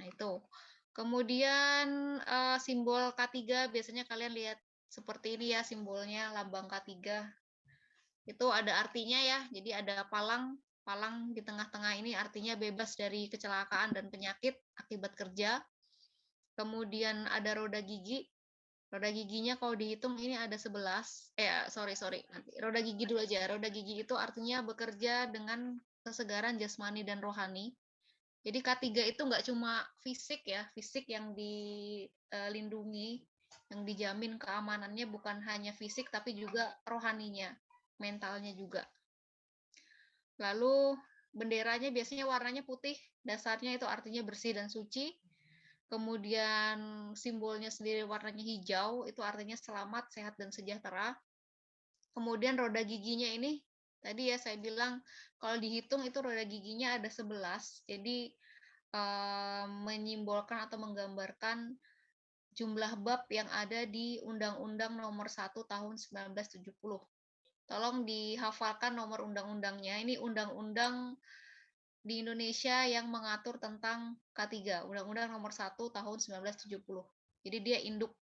itu. Kemudian, simbol K3 biasanya kalian lihat seperti ini ya simbolnya, lambang K3. Itu ada artinya ya, jadi ada palang, palang di tengah-tengah ini artinya bebas dari kecelakaan dan penyakit akibat kerja. Kemudian ada roda gigi. Roda giginya kalau dihitung ini ada 11, sorry, nanti roda gigi dulu aja. Roda gigi itu artinya bekerja dengan kesegaran jasmani dan rohani. Jadi K3 itu nggak cuma fisik ya, fisik yang dilindungi, yang dijamin keamanannya bukan hanya fisik tapi juga rohaninya, mentalnya juga. Lalu benderanya biasanya warnanya putih, dasarnya itu artinya bersih dan suci. Kemudian simbolnya sendiri warnanya hijau, itu artinya selamat, sehat, dan sejahtera. Kemudian roda giginya ini, tadi ya saya bilang, kalau dihitung itu roda giginya ada 11, jadi menyimbolkan atau menggambarkan jumlah bab yang ada di Undang-Undang Nomor 1 Tahun 1970. Tolong dihafalkan nomor undang-undangnya. Ini undang-undang di Indonesia yang mengatur tentang K3, Undang-Undang Nomor 1 Tahun 1970. Jadi dia induk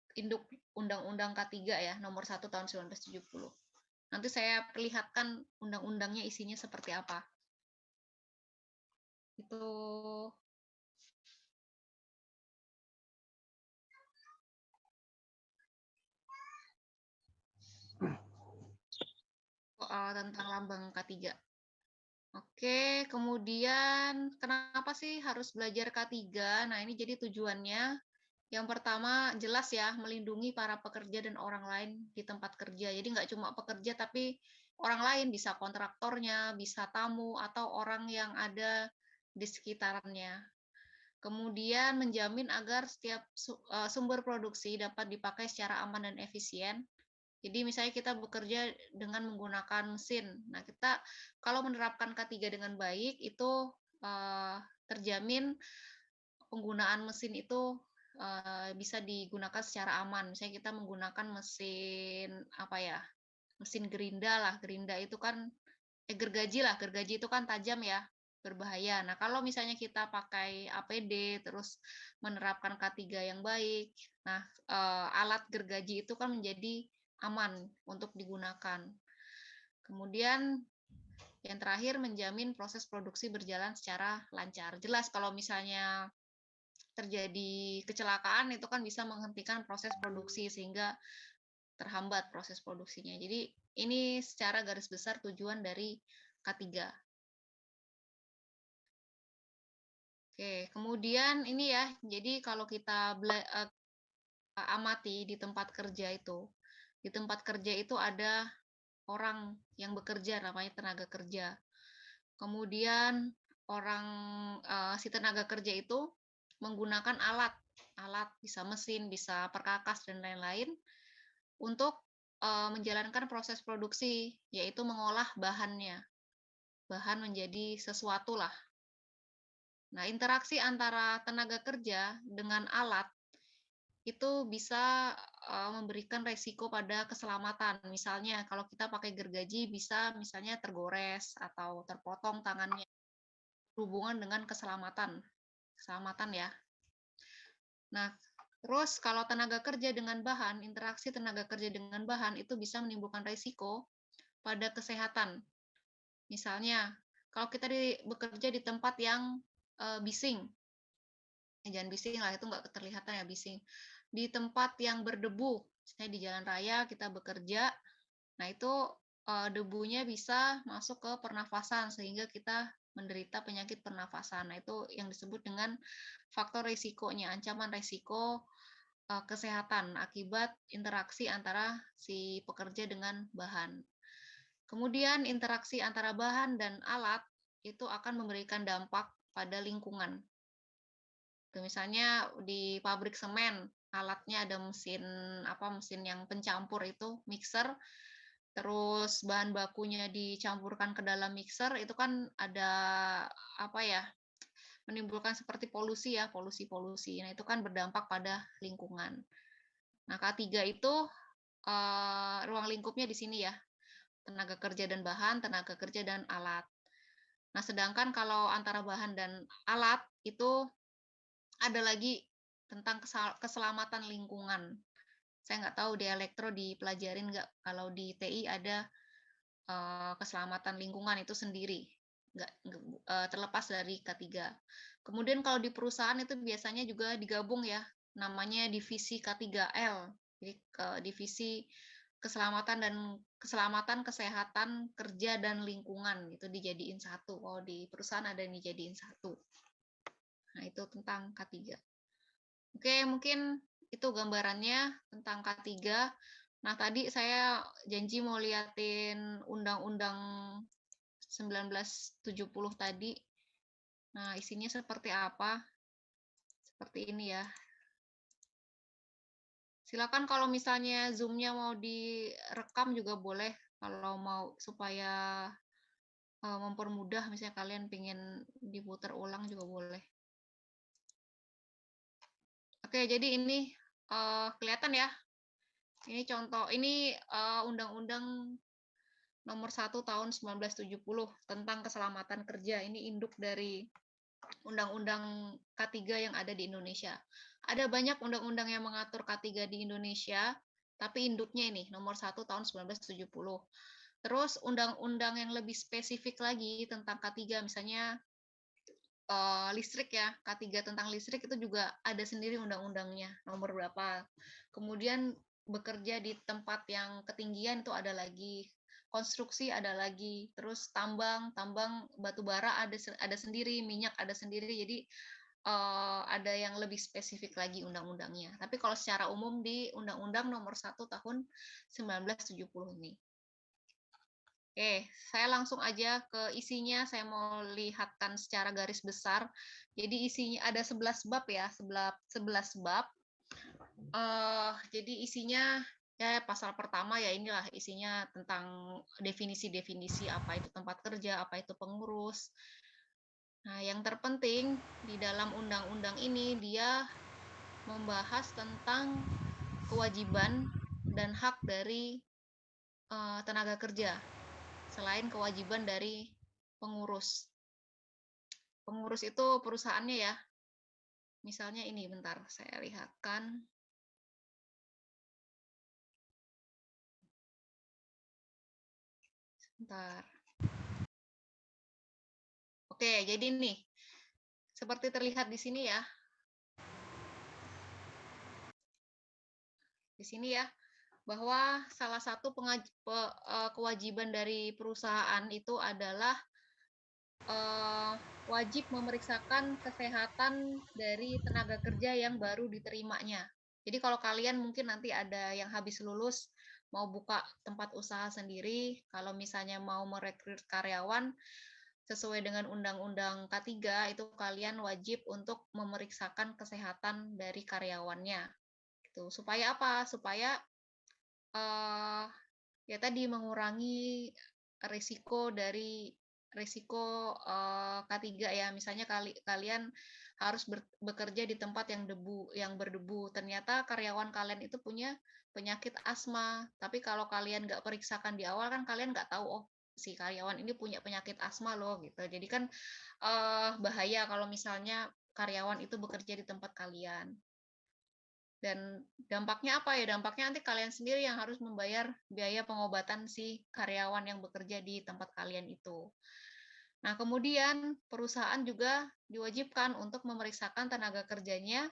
Undang-Undang K3 ya, Nomor 1 Tahun 1970. Nanti saya perlihatkan undang-undangnya isinya seperti apa. Itu soal tentang lambang K3. Oke, kemudian kenapa sih harus belajar K3? Nah, ini jadi tujuannya. Yang pertama, jelas ya, melindungi para pekerja dan orang lain di tempat kerja. Jadi nggak cuma pekerja, tapi orang lain, bisa kontraktornya, bisa tamu, atau orang yang ada di sekitarannya. Kemudian menjamin agar setiap sumber produksi dapat dipakai secara aman dan efisien. Jadi misalnya kita bekerja dengan menggunakan mesin. Nah, kita kalau menerapkan K3 dengan baik itu terjamin penggunaan mesin itu bisa digunakan secara aman. Misalnya kita menggunakan mesin apa ya? Mesin gerinda lah. Gerinda itu kan gergaji lah. Gergaji itu kan tajam ya, berbahaya. Nah, kalau misalnya kita pakai APD terus menerapkan K3 yang baik, nah alat gergaji itu kan menjadi aman untuk digunakan. Kemudian yang terakhir menjamin proses produksi berjalan secara lancar. Jelas kalau misalnya terjadi kecelakaan itu kan bisa menghentikan proses produksi sehingga terhambat proses produksinya. Jadi ini secara garis besar tujuan dari K3. Oke, kemudian ini ya, jadi kalau kita amati di tempat kerja itu ada orang yang bekerja namanya tenaga kerja. Kemudian si tenaga kerja itu menggunakan alat bisa mesin, bisa perkakas dan lain-lain untuk menjalankan proses produksi, yaitu mengolah bahannya. Bahan menjadi sesuatu lah. Nah, interaksi antara tenaga kerja dengan alat itu bisa memberikan resiko pada keselamatan. Misalnya kalau kita pakai gergaji bisa misalnya tergores atau terpotong tangannya. Berhubungan dengan keselamatan. Keselamatan ya. Nah, terus kalau tenaga kerja dengan bahan, interaksi tenaga kerja dengan bahan itu bisa menimbulkan resiko pada kesehatan. Misalnya, kalau kita bekerja di tempat yang bising, jangan bising lah, itu nggak terlihatan ya bising. Di tempat yang berdebu, misalnya di jalan raya kita bekerja, nah itu debunya bisa masuk ke pernafasan sehingga kita menderita penyakit pernafasan. Nah itu yang disebut dengan faktor risikonya, ancaman risiko kesehatan akibat interaksi antara si pekerja dengan bahan. Kemudian interaksi antara bahan dan alat itu akan memberikan dampak pada lingkungan. Misalnya di pabrik semen, alatnya ada mesin yang pencampur itu mixer, terus bahan bakunya dicampurkan ke dalam mixer, itu kan ada menimbulkan seperti polusi ya, polusi-polusi. Nah, itu kan berdampak pada lingkungan. Nah, K3 itu ruang lingkupnya di sini ya. Tenaga kerja dan bahan, tenaga kerja dan alat. Nah, sedangkan kalau antara bahan dan alat itu ada lagi tentang keselamatan lingkungan. Saya nggak tahu di elektro dipelajarin nggak, kalau di TI ada keselamatan lingkungan itu sendiri, terlepas dari K3. Kemudian kalau di perusahaan itu biasanya juga digabung ya, namanya divisi K3L. Jadi divisi keselamatan, kesehatan kerja dan lingkungan itu dijadiin satu. Kalau di perusahaan ada yang dijadiin satu. Nah, itu tentang K3. Oke, mungkin itu gambarannya tentang K3. Nah, tadi saya janji mau liatin Undang-Undang 1970 tadi. Nah, isinya seperti apa? Seperti ini ya. Silakan kalau misalnya Zoom-nya mau direkam juga boleh. Kalau mau supaya mempermudah, misalnya kalian pengen diputar ulang juga boleh. Oke, jadi ini kelihatan ya. Ini contoh, ini Undang-Undang Nomor 1 Tahun 1970 tentang keselamatan kerja. Ini induk dari Undang-Undang K3 yang ada di Indonesia. Ada banyak undang-undang yang mengatur K3 di Indonesia, tapi induknya ini Nomor 1 Tahun 1970. Terus undang-undang yang lebih spesifik lagi tentang K3, misalnya listrik ya, K3 tentang listrik itu juga ada sendiri undang-undangnya, nomor berapa. Kemudian bekerja di tempat yang ketinggian itu ada lagi, konstruksi ada lagi, terus tambang batu bara ada sendiri, minyak ada sendiri. Jadi ada yang lebih spesifik lagi undang-undangnya. Tapi kalau secara umum di Undang-Undang Nomor 1 Tahun 1970 ini. Oke, saya langsung aja ke isinya. Saya mau lihatkan secara garis besar. Jadi isinya ada 11 bab ya, 11 bab. Jadi isinya ya pasal pertama ya inilah isinya tentang definisi-definisi apa itu tempat kerja, apa itu pengurus. Nah, yang terpenting di dalam undang-undang ini dia membahas tentang kewajiban dan hak dari tenaga kerja selain kewajiban dari pengurus. Pengurus itu perusahaannya ya. Misalnya ini, bentar saya lihatkan. Sebentar. Oke, jadi nih, seperti terlihat di sini ya. Di sini ya, bahwa salah satu kewajiban dari perusahaan itu adalah wajib memeriksakan kesehatan dari tenaga kerja yang baru diterimanya. Jadi kalau kalian mungkin nanti ada yang habis lulus mau buka tempat usaha sendiri, kalau misalnya mau merekrut karyawan sesuai dengan Undang-Undang K3 itu kalian wajib untuk memeriksakan kesehatan dari karyawannya. Gitu. Supaya apa? Supaya ya tadi mengurangi risiko K3 ya. Misalnya kalian harus bekerja di tempat yang berdebu. Ternyata karyawan kalian itu punya penyakit asma. Tapi kalau kalian nggak periksakan di awal kan kalian nggak tahu, oh si karyawan ini punya penyakit asma loh gitu. Jadi kan bahaya kalau misalnya karyawan itu bekerja di tempat kalian. Dan dampaknya apa ya? Dampaknya nanti kalian sendiri yang harus membayar biaya pengobatan si karyawan yang bekerja di tempat kalian itu. Nah, kemudian perusahaan juga diwajibkan untuk memeriksakan tenaga kerjanya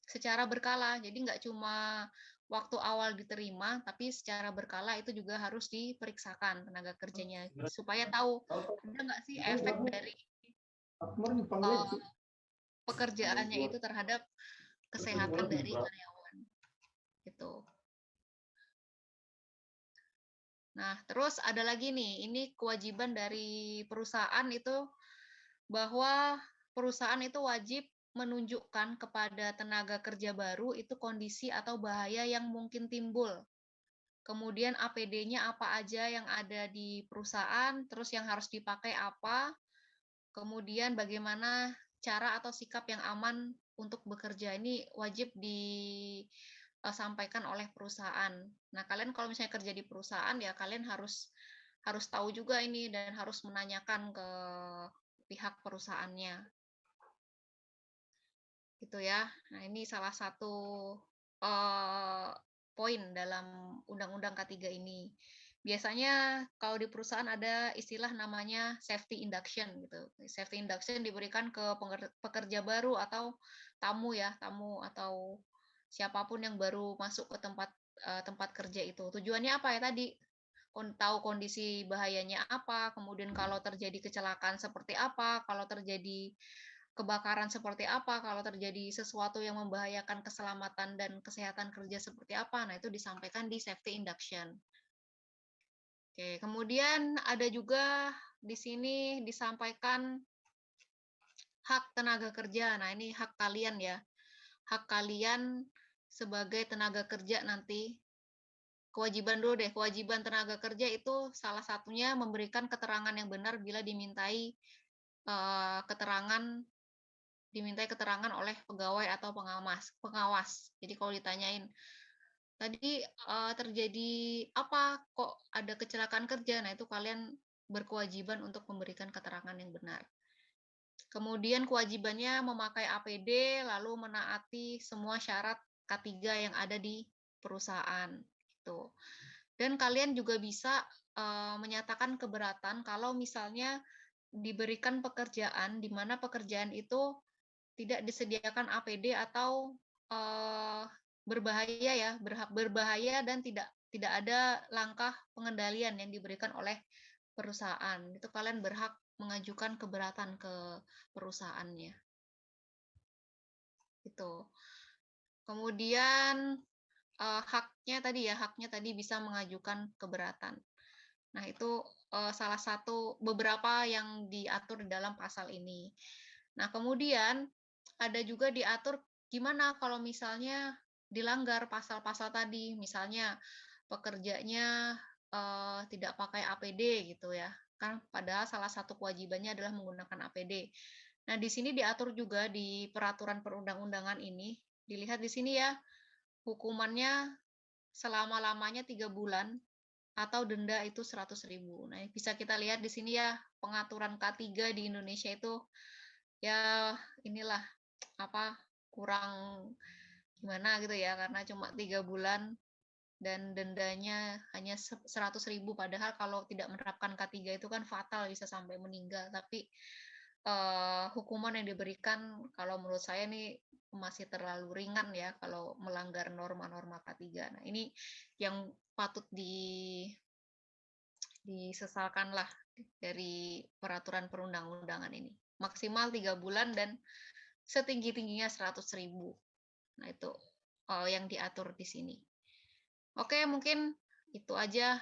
secara berkala. Jadi nggak cuma waktu awal diterima, tapi secara berkala itu juga harus diperiksakan tenaga kerjanya supaya tahu ada nggak sih efek dari pekerjaannya itu terhadap kesehatan dari karyawan. Gitu. Nah, terus ada lagi nih, ini kewajiban dari perusahaan itu bahwa perusahaan itu wajib menunjukkan kepada tenaga kerja baru itu kondisi atau bahaya yang mungkin timbul. Kemudian APD-nya apa aja yang ada di perusahaan, terus yang harus dipakai apa, kemudian bagaimana cara atau sikap yang aman untuk bekerja ini wajib disampaikan oleh perusahaan. Nah, kalian kalau misalnya kerja di perusahaan ya kalian harus tahu juga ini dan harus menanyakan ke pihak perusahaannya. gitu ya. Nah, ini salah satu, eee, poin dalam Undang-Undang K3 ini. Biasanya kalau di perusahaan ada istilah namanya safety induction gitu. Safety induction diberikan ke pekerja baru atau tamu ya, tamu atau siapapun yang baru masuk ke tempat kerja itu. Tujuannya apa ya tadi, tahu kondisi bahayanya apa, kemudian kalau terjadi kecelakaan seperti apa, kalau terjadi kebakaran seperti apa, kalau terjadi sesuatu yang membahayakan keselamatan dan kesehatan kerja seperti apa. Nah, itu disampaikan di safety induction. Oke, kemudian ada juga di sini disampaikan hak tenaga kerja. Nah, ini hak kalian ya. Hak kalian sebagai tenaga kerja nanti. Kewajiban dulu deh. Kewajiban tenaga kerja itu salah satunya memberikan keterangan yang benar bila dimintai keterangan oleh pegawai atau pengawas. Jadi kalau ditanyain, "Tadi, terjadi apa? Kok ada kecelakaan kerja?" Nah, itu kalian berkewajiban untuk memberikan keterangan yang benar. Kemudian kewajibannya memakai APD, lalu menaati semua syarat K3 yang ada di perusahaan, gitu. Dan kalian juga bisa, menyatakan keberatan kalau misalnya diberikan pekerjaan, di mana pekerjaan itu tidak disediakan APD atau, berbahaya ya, berbahaya dan tidak ada langkah pengendalian yang diberikan oleh perusahaan. Itu kalian berhak mengajukan keberatan ke perusahaannya, gitu. Kemudian, haknya tadi bisa mengajukan keberatan. Nah, itu, salah satu beberapa yang diatur di dalam pasal ini. Nah, kemudian ada juga diatur gimana kalau misalnya dilanggar pasal-pasal tadi, misalnya pekerjanya, tidak pakai APD gitu ya, kan padahal salah satu kewajibannya adalah menggunakan APD. Nah, di sini diatur juga di peraturan perundang-undangan ini, dilihat di sini ya, hukumannya selama-lamanya 3 bulan atau denda itu 100.000. Nah, bisa kita lihat di sini ya, pengaturan K3 di Indonesia itu ya inilah apa kurang gimana gitu ya karena cuma 3 bulan dan dendanya hanya 100.000 padahal kalau tidak menerapkan K3 itu kan fatal bisa sampai meninggal tapi hukuman yang diberikan kalau menurut saya nih masih terlalu ringan ya kalau melanggar norma-norma K3. Nah, ini yang patut disesalkan lah dari peraturan perundang-undangan ini. Maksimal 3 bulan dan setinggi-tingginya 100.000. Nah, itu yang diatur di sini. Oke, mungkin itu aja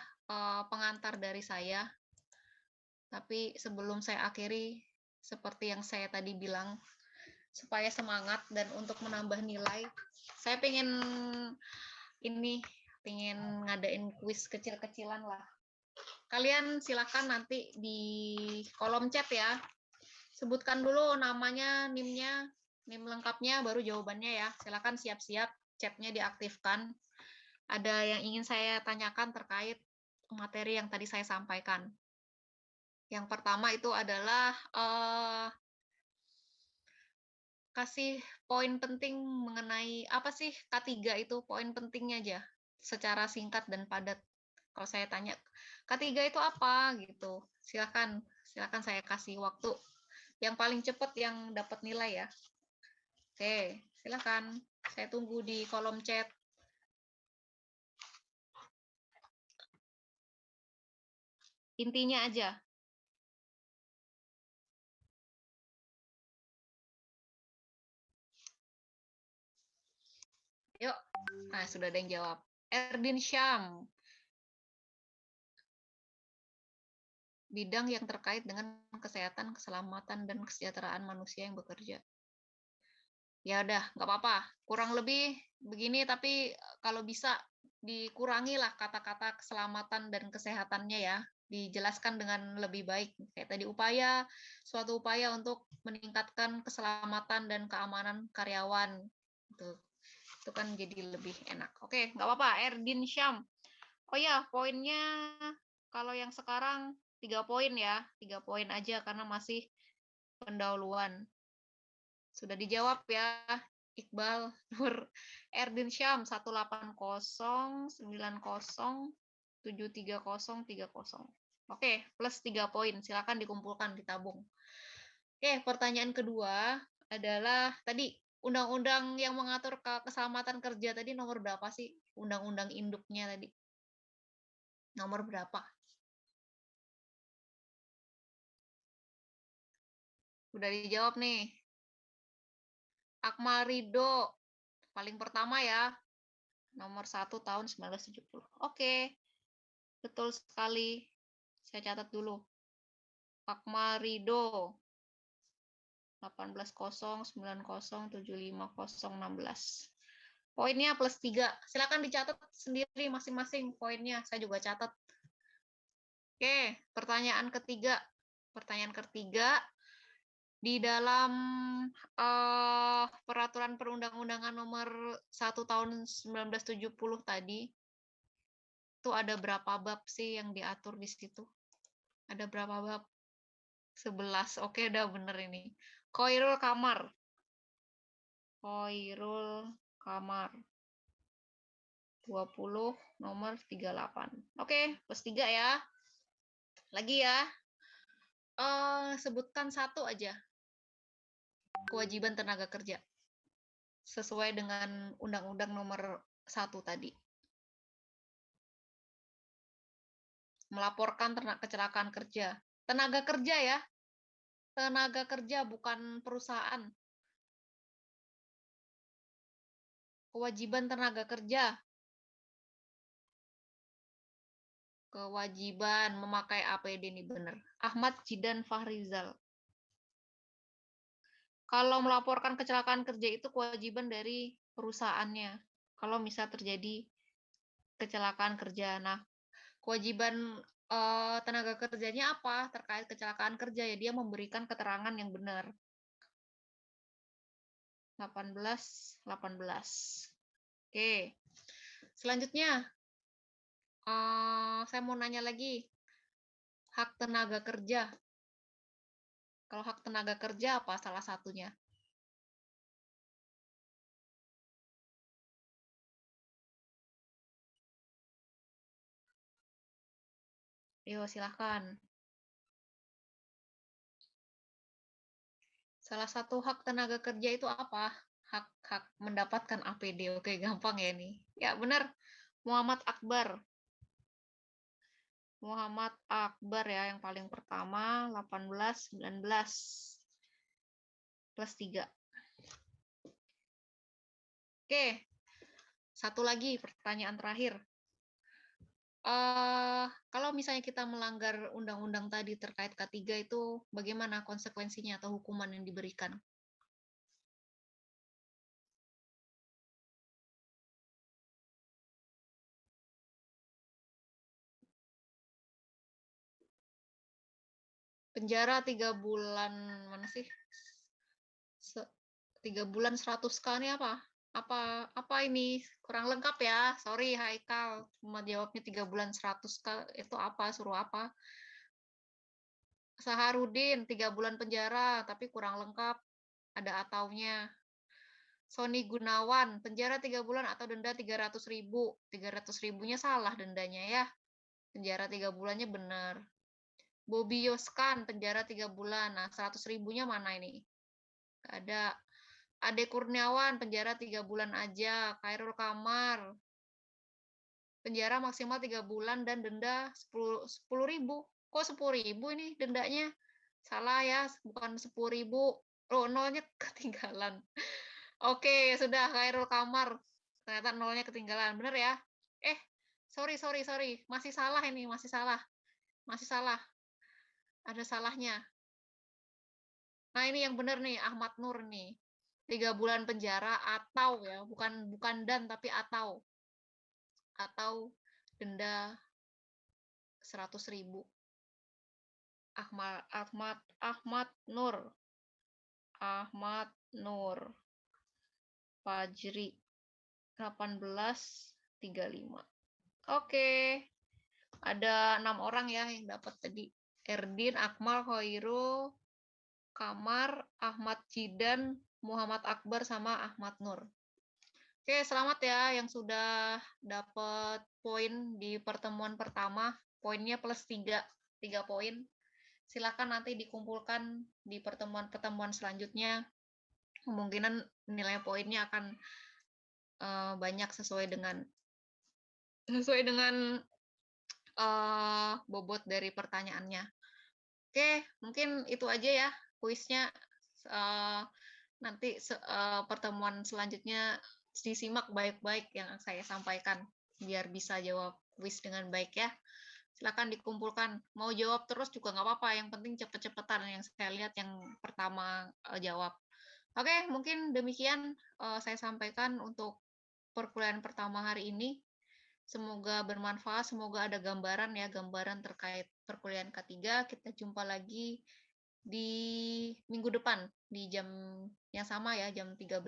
pengantar dari saya. Tapi sebelum saya akhiri, seperti yang saya tadi bilang, supaya semangat dan untuk menambah nilai, saya pengen ngadain kuis kecil-kecilan lah. Kalian silakan nanti di kolom chat ya. Sebutkan dulu namanya, NIM-nya, NIM lengkapnya, baru jawabannya ya. Silakan siap-siap, chatnya diaktifkan. Ada yang ingin saya tanyakan terkait materi yang tadi saya sampaikan. Yang pertama itu adalah kasih poin penting mengenai apa sih K3 itu, poin pentingnya aja, secara singkat dan padat. Kalau saya tanya, K3 itu apa? Gitu. Silakan, silakan saya kasih waktu. Yang paling cepat yang dapat nilai ya. Oke, silakan. Saya tunggu di kolom chat. Intinya aja. Yuk. Nah, sudah ada yang jawab. Erdin Syam. Bidang yang terkait dengan kesehatan, keselamatan, dan kesejahteraan manusia yang bekerja. Ya udah, nggak apa-apa. Kurang lebih begini, tapi kalau bisa dikurangi lah kata-kata keselamatan dan kesehatannya ya. Dijelaskan dengan lebih baik. Kayak tadi suatu upaya untuk meningkatkan keselamatan dan keamanan karyawan. Itu kan jadi lebih enak. Oke, nggak apa-apa. Erdin Syam. Oh ya, poinnya kalau yang sekarang 3 poin ya. 3 poin aja karena masih pendahuluan. Sudah dijawab ya. Iqbal Nur Erdin Syam 18090730030. Oke, plus 3 poin. Silakan dikumpulkan, ditabung. Oke, pertanyaan kedua adalah tadi undang-undang yang mengatur keselamatan kerja tadi nomor berapa sih? Undang-undang induknya tadi. Nomor berapa? Udah dijawab nih. Akmal Ridho, paling pertama ya. Nomor 1 tahun 1970. Oke, betul sekali. Saya catat dulu. Akmal Ridho, 1809075016. Poinnya plus 3. Silakan dicatat sendiri masing-masing poinnya. Saya juga catat. Oke, pertanyaan ketiga. Pertanyaan ketiga, di dalam peraturan perundang-undangan nomor 1 tahun 1970 tadi, itu ada berapa bab sih yang diatur di situ? Ada berapa bab? 11. Oke, udah bener ini. Khairul Kamar. Khairul Kamar. 20 nomor 38. Oke, plus 3 ya. Lagi ya. Sebutkan satu aja. Kewajiban tenaga kerja. Sesuai dengan Undang-Undang nomor 1 tadi. Melaporkan kecelakaan kerja. Tenaga kerja ya. Tenaga kerja bukan perusahaan. Kewajiban tenaga kerja. Kewajiban memakai APD ini benar. Ahmad Jidan Fahrizal. Kalau melaporkan kecelakaan kerja itu kewajiban dari perusahaannya. Kalau misal terjadi kecelakaan kerja. Nah, kewajiban tenaga kerjanya apa terkait kecelakaan kerja? Ya dia memberikan keterangan yang benar. 18. Oke. Selanjutnya, saya mau nanya lagi. Hak tenaga kerja. Kalau hak tenaga kerja apa salah satunya? Yo, silahkan. Salah satu hak tenaga kerja itu apa? Hak mendapatkan APD. Oke, gampang ya nih. Ya, benar. Muhammad Akbar. Muhammad Akbar ya, yang paling pertama, 1819. Plus 3. Oke, satu lagi pertanyaan terakhir. Kalau misalnya kita melanggar undang-undang tadi terkait K3 itu, bagaimana konsekuensinya atau hukuman yang diberikan? Penjara 3 bulan, mana sih? 3 bulan 100 kali apa? Apa ini? Kurang lengkap ya. Sorry Haikal, cuma jawabnya 3 bulan 100 kali. Itu apa? Suruh apa? Saharudin 3 bulan penjara, tapi kurang lengkap. Ada ataunya. Sony Gunawan, penjara 3 bulan atau denda 300.000. 300.000-nya salah dendanya ya. Penjara 3 bulannya benar. Bobby Yoskan, penjara 3 bulan. Nah, 100.000-nya mana ini? Ada. Ade Kurniawan, penjara 3 bulan aja. Khairul Kamar, penjara maksimal 3 bulan dan denda 10.000. Kok 10.000 ini dendanya? Salah ya, bukan 10.000. Oh, nolnya ketinggalan. Oke, sudah Khairul Kamar. Ternyata nolnya ketinggalan. Bener ya? Sorry. Masih salah ini, masih salah. Masih salah. Ada salahnya. Nah, ini yang bener nih, Ahmad Nur nih. 3 bulan penjara atau ya, bukan dan tapi atau denda 100.000. Ahmad Nur Fajri 1835. Oke, ada 6 orang ya yang dapat tadi. Erdin, Akmal, Khairul Kamar, Ahmad Jidan, Muhammad Akbar sama Ahmad Nur. Oke, selamat ya yang sudah dapat poin di pertemuan pertama. Poinnya plus 3 poin. Silakan nanti dikumpulkan di pertemuan-pertemuan selanjutnya. Kemungkinan nilai poinnya akan banyak sesuai dengan bobot dari pertanyaannya. Oke, mungkin itu aja ya kuisnya. Nanti pertemuan selanjutnya disimak baik-baik yang saya sampaikan biar bisa jawab kuis dengan baik ya. Silakan dikumpulkan. Mau jawab terus juga nggak apa-apa. Yang penting cepet-cepetan yang saya lihat yang pertama jawab. Oke, mungkin demikian saya sampaikan untuk perkuliahan pertama hari ini. Semoga bermanfaat, semoga ada gambaran ya, gambaran terkait perkuliahan ketiga. Kita jumpa lagi di minggu depan di jam yang sama ya, jam 13.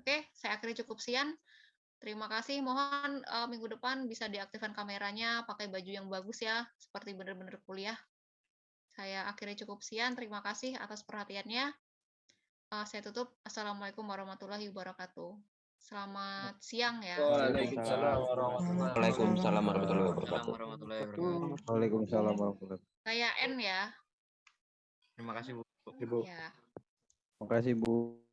Oke, saya akhiri cukup sekian. Terima kasih. Mohon minggu depan bisa diaktifkan kameranya, pakai baju yang bagus ya, seperti benar-benar kuliah. Saya akhiri cukup sekian. Terima kasih atas perhatiannya. Saya tutup. Assalamualaikum warahmatullahi wabarakatuh. Selamat siang ya. Waalaikumsalam warahmatullahi Waalaikumsalam warahmatullahi wabarakatuh. wabarakatuh. Waalaikumsalam warahmatullahi wabarakatuh. Saya N ya. Terima kasih Bu. Ibu. Ya. Terima kasih Bu.